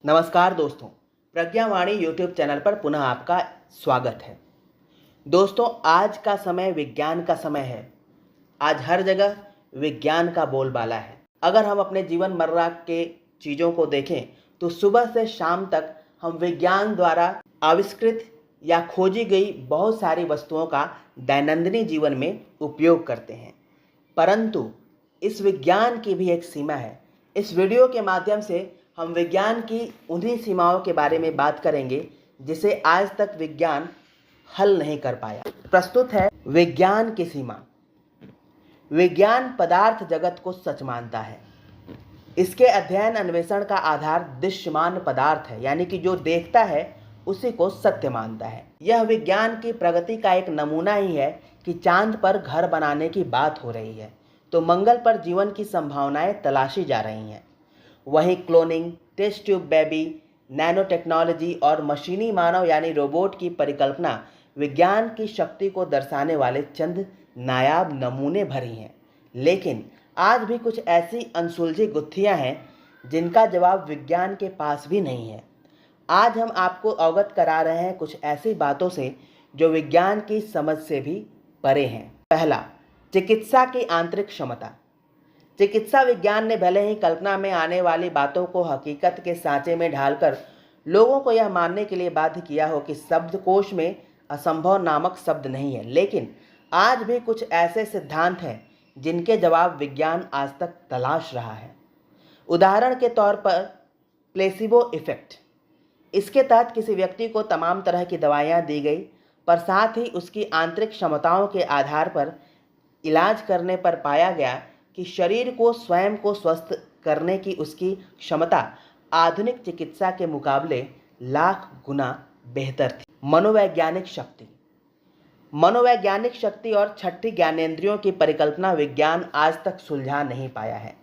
नमस्कार दोस्तों, प्रज्ञावाणी YouTube channel पर पुनः आपका स्वागत है। दोस्तों, आज का समय विज्ञान का समय है। आज हर जगह विज्ञान का बोलबाला है। अगर हम अपने जीवन मर्रा के चीज़ों को देखें तो सुबह से शाम तक हम विज्ञान द्वारा आविष्कृत या खोजी गई बहुत सारी वस्तुओं का दैनंदिन जीवन में उपयोग करते हैं, परंतु इस विज्ञान की भी एक सीमा है। इस वीडियो के माध्यम से हम विज्ञान की उन्हीं सीमाओं के बारे में बात करेंगे जिसे आज तक विज्ञान हल नहीं कर पाया। प्रस्तुत है विज्ञान की सीमा। विज्ञान पदार्थ जगत को सच मानता है। इसके अध्ययन अन्वेषण का आधार दृश्यमान पदार्थ है, यानी कि जो देखता है उसी को सत्य मानता है। यह विज्ञान की प्रगति का एक नमूना ही है कि चांद पर घर बनाने की बात हो रही है तो मंगल पर जीवन की संभावनाएं तलाशी जा रही हैं। वहीं cloning, test tube baby, nano technology और मशीनी मानव यानी रोबोट की परिकल्पना विज्ञान की शक्ति को दर्शाने वाले चंद नायाब नमूने भरी हैं। लेकिन आज भी कुछ ऐसी अनसुलझी गुत्थियां हैं जिनका जवाब विज्ञान के पास भी नहीं है। आज हम आपको अवगत करा रहे हैं कुछ ऐसी बातों से जो विज्ञान की समझ से भी परे हैं। पहला, चिकित्सा की आंतरिक क्षमता। चिकित्सा विज्ञान ने भले ही कल्पना में आने वाली बातों को हकीकत के सांचे में ढालकर लोगों को यह मानने के लिए बाध्य किया हो कि शब्दकोश में असंभव नामक शब्द नहीं है, लेकिन आज भी कुछ ऐसे सिद्धांत हैं जिनके जवाब विज्ञान आज तक तलाश रहा है। उदाहरण के तौर पर प्लेसिबो इफेक्ट। इसके तहत किसी व्यक्ति को तमाम तरह की दवाइयाँ दी गई, पर साथ ही उसकी आंतरिक क्षमताओं के आधार पर इलाज करने पर पाया गया कि शरीर को स्वयं को स्वस्थ करने की उसकी क्षमता आधुनिक चिकित्सा के मुकाबले लाख गुना बेहतर थी। मनोवैज्ञानिक शक्ति। मनोवैज्ञानिक शक्ति और छठी ज्ञानेंद्रियों की परिकल्पना विज्ञान आज तक सुलझा नहीं पाया है।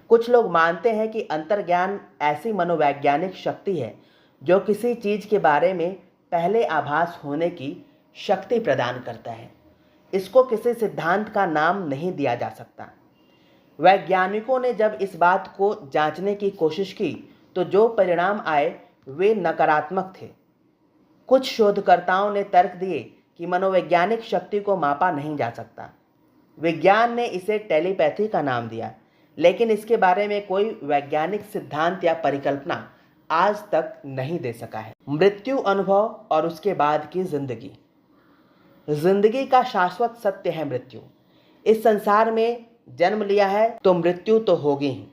कुछ लोग मानते हैं कि अंतर्ज्ञान ऐसी मनोवैज्ञानिक शक्ति है जो किसी चीज़ के बारे में पहले आभास होने की शक्ति प्रदान करता है। इसको किसी सिद्धांत का नाम नहीं दिया जा सकता। वैज्ञानिकों ने जब इस बात को जांचने की कोशिश की तो जो परिणाम आए वे नकारात्मक थे। कुछ शोधकर्ताओं ने तर्क दिए कि मनोवैज्ञानिक शक्ति को मापा नहीं जा सकता। विज्ञान ने इसे टेलीपैथी का नाम दिया, लेकिन इसके बारे में कोई वैज्ञानिक सिद्धांत या परिकल्पना आज तक नहीं दे सका है। मृत्यु अनुभव और उसके बाद की जिंदगी। जिंदगी का शाश्वत सत्य है मृत्यु। इस संसार में जन्म लिया है तो मृत्यु तो होगी ही।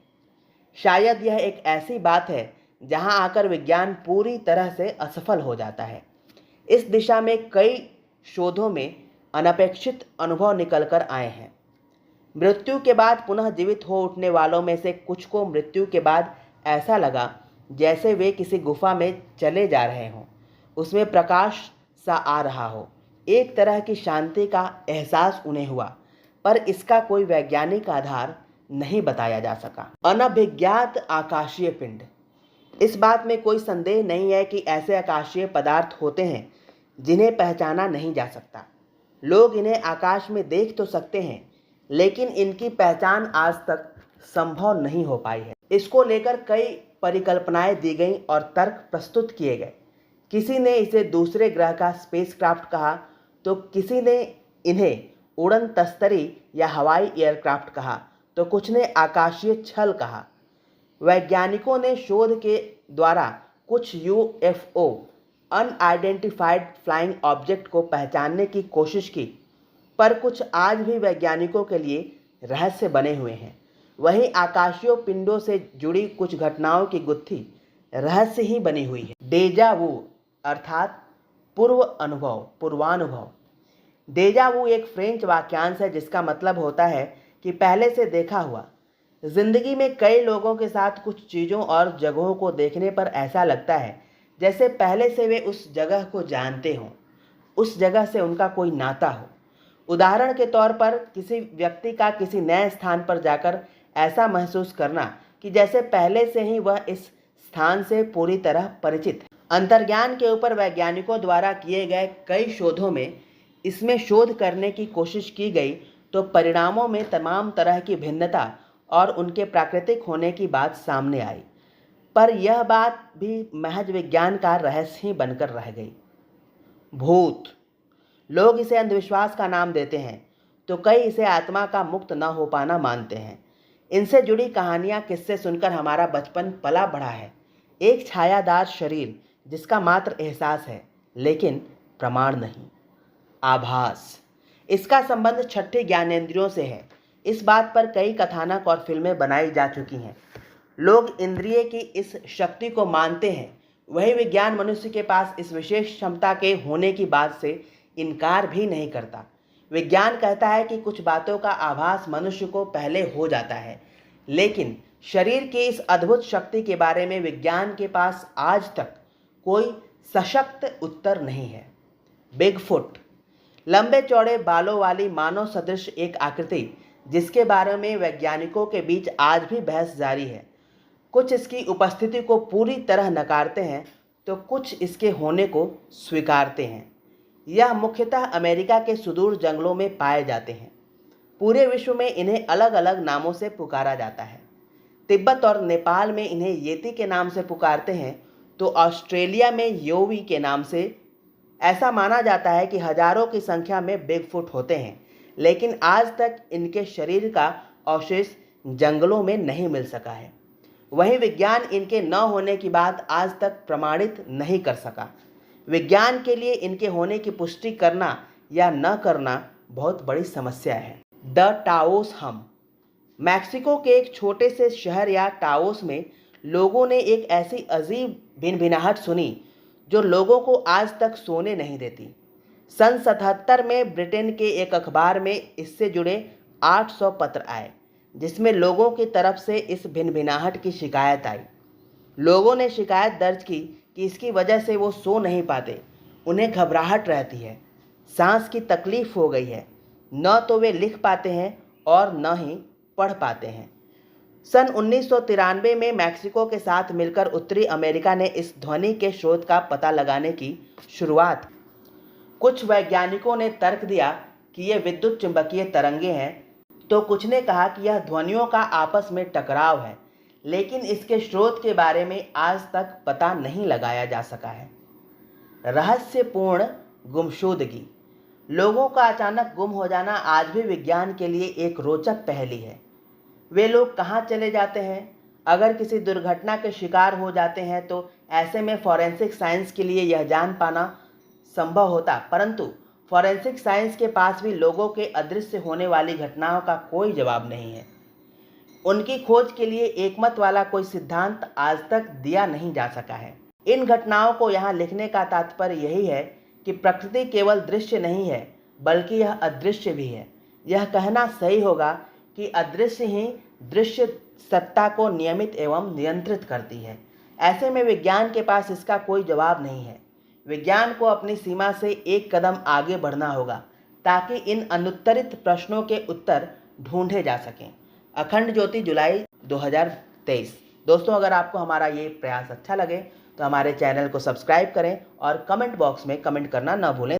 शायद यह एक ऐसी बात है जहां आकर विज्ञान पूरी तरह से असफल हो जाता है। इस दिशा में कई शोधों में अनपेक्षित अनुभव निकलकर आए हैं। मृत्यु के बाद पुनः जीवित हो उठने वालों में से कुछ को मृत्यु के बाद ऐसा लगा जैसे वे किसी गुफा में चले जा रहे हों। उसमें प्रकाश सा आ रहा हो। एक तरह की शांति का एहसास उन्हें हुआ, पर इसका कोई वैज्ञानिक आधार नहीं बताया जा सका। अनभिज्ञात आकाशीय पिंड। इस बात में कोई संदेह नहीं है कि ऐसे आकाशीय पदार्थ होते हैं जिन्हें पहचाना नहीं जा सकता। लोग इन्हें आकाश में देख तो सकते हैं, लेकिन इनकी पहचान आज तक संभव नहीं हो पाई है। इसको लेकर कई परिकल्पनाएं दी गई और तर्क प्रस्तुत किए गए। किसी ने इसे दूसरे ग्रह का स्पेसक्राफ्ट कहा तो किसी ने इन्हें उड़न तस्तरी या हवाई एयरक्राफ्ट कहा तो कुछ ने आकाशीय छल कहा। वैज्ञानिकों ने शोध के द्वारा कुछ यूएफओ अनआइडेंटिफाइड फ्लाइंग ऑब्जेक्ट को पहचानने की कोशिश की, पर कुछ आज भी वैज्ञानिकों के लिए रहस्य बने हुए हैं। वहीं आकाशीय पिंडों से जुड़ी कुछ घटनाओं की गुत्थी रहस्य ही बनी हुई है। डेजा वू अर्थात पूर्वानुभव। डेजा वू एक फ्रेंच वाक्यांश है जिसका मतलब होता है कि पहले से देखा हुआ। जिंदगी में कई लोगों के साथ कुछ चीज़ों और जगहों को देखने पर ऐसा लगता है जैसे पहले से वे उस जगह को जानते हों, उस जगह से उनका कोई नाता हो। उदाहरण के तौर पर किसी व्यक्ति का किसी नए स्थान पर जाकर ऐसा महसूस करना कि जैसे पहले से ही वह इस स्थान से पूरी तरह परिचित है। अंतर्ज्ञान के ऊपर वैज्ञानिकों द्वारा किए गए कई शोधों में इसमें शोध करने की कोशिश की गई तो परिणामों में तमाम तरह की भिन्नता और उनके प्राकृतिक होने की बात सामने आई। पर यह बात भी महज विज्ञान का रहस्य ही बनकर रह गई। भूत, लोग इसे अंधविश्वास का नाम देते हैं तो कई इसे आत्मा का मुक्त न हो पाना मानते हैं। इनसे जुड़ी कहानियाँ किस्से सुनकर हमारा बचपन पला बढ़ा है। एक छायादार शरीर जिसका मात्र एहसास है लेकिन प्रमाण नहीं। आभास, इसका संबंध छठे ज्ञानेंद्रियों से है। इस बात पर कई कथानक और फिल्में बनाई जा चुकी हैं। लोग इंद्रिय की इस शक्ति को मानते हैं। वही विज्ञान मनुष्य के पास इस विशेष क्षमता के होने की बात से इनकार भी नहीं करता। विज्ञान कहता है कि कुछ बातों का आभास मनुष्य को पहले हो जाता है, लेकिन शरीर की इस अद्भुत शक्ति के बारे में विज्ञान के पास आज तक कोई सशक्त उत्तर नहीं है। बिगफुट, लंबे चौड़े बालों वाली मानव सदृश एक आकृति जिसके बारे में वैज्ञानिकों के बीच आज भी बहस जारी है। कुछ इसकी उपस्थिति को पूरी तरह नकारते हैं तो कुछ इसके होने को स्वीकारते हैं। यह मुख्यतः अमेरिका के सुदूर जंगलों में पाए जाते हैं। पूरे विश्व में इन्हें अलग अलग नामों से पुकारा जाता है। तिब्बत और नेपाल में इन्हें येती के नाम से पुकारते हैं तो ऑस्ट्रेलिया में योवी के नाम से। ऐसा माना जाता है कि हजारों की संख्या में बिगफुट होते हैं, लेकिन आज तक इनके शरीर का अवशेष जंगलों में नहीं मिल सका है। वहीं विज्ञान इनके न होने की बात आज तक प्रमाणित नहीं कर सका। विज्ञान के लिए इनके होने की पुष्टि करना या न करना बहुत बड़ी समस्या है। द टाओस हम, मैक्सिको के एक छोटे से शहर या टाओस में लोगों ने एक ऐसी अजीब भिनभिनाहट सुनी जो लोगों को आज तक सोने नहीं देती। सन 77 में ब्रिटेन के एक अखबार में इससे जुड़े 800 पत्र आए, जिसमें लोगों की तरफ से इस भिनभिनाहट की शिकायत आई। लोगों ने शिकायत दर्ज की कि इसकी वजह से वो सो नहीं पाते, उन्हें घबराहट रहती है, सांस की तकलीफ हो गई है, न तो वे लिख पाते हैं और न ही पढ़ पाते हैं। सन 1993 में मैक्सिको के साथ मिलकर उत्तरी अमेरिका ने इस ध्वनि के स्रोत का पता लगाने की शुरुआत। कुछ वैज्ञानिकों ने तर्क दिया कि ये विद्युत चुंबकीय तरंगे हैं, तो कुछ ने कहा कि यह ध्वनियों का आपस में टकराव है, लेकिन इसके स्रोत के बारे में आज तक पता नहीं लगाया जा सका है। रहस्यपूर्ण गुमशुदगी, लोगों का अचानक गुम हो जाना आज भी विज्ञान के लिए एक रोचक पहेली है। वे लोग कहाँ चले जाते हैं? अगर किसी दुर्घटना के शिकार हो जाते हैं तो ऐसे में फॉरेंसिक साइंस के लिए यह जान पाना संभव होता, परंतु फॉरेंसिक साइंस के पास भी लोगों के अदृश्य होने वाली घटनाओं का कोई जवाब नहीं है। उनकी खोज के लिए एकमत वाला कोई सिद्धांत आज तक दिया नहीं जा सका है। इन घटनाओं को यहाँ लिखने का तात्पर्य यही है कि प्रकृति केवल दृश्य नहीं है, बल्कि यह अदृश्य भी है। यह कहना सही होगा कि अदृश्य ही दृश्य सत्ता को नियमित एवं नियंत्रित करती है। ऐसे में विज्ञान के पास इसका कोई जवाब नहीं है। विज्ञान को अपनी सीमा से एक कदम आगे बढ़ना होगा ताकि इन अनुत्तरित प्रश्नों के उत्तर ढूंढे जा सकें। अखंड ज्योति, जुलाई 2023। दोस्तों, अगर आपको हमारा ये प्रयास अच्छा लगे तो हमारे चैनल को सब्सक्राइब करें और कमेंट बॉक्स में कमेंट करना न भूलें।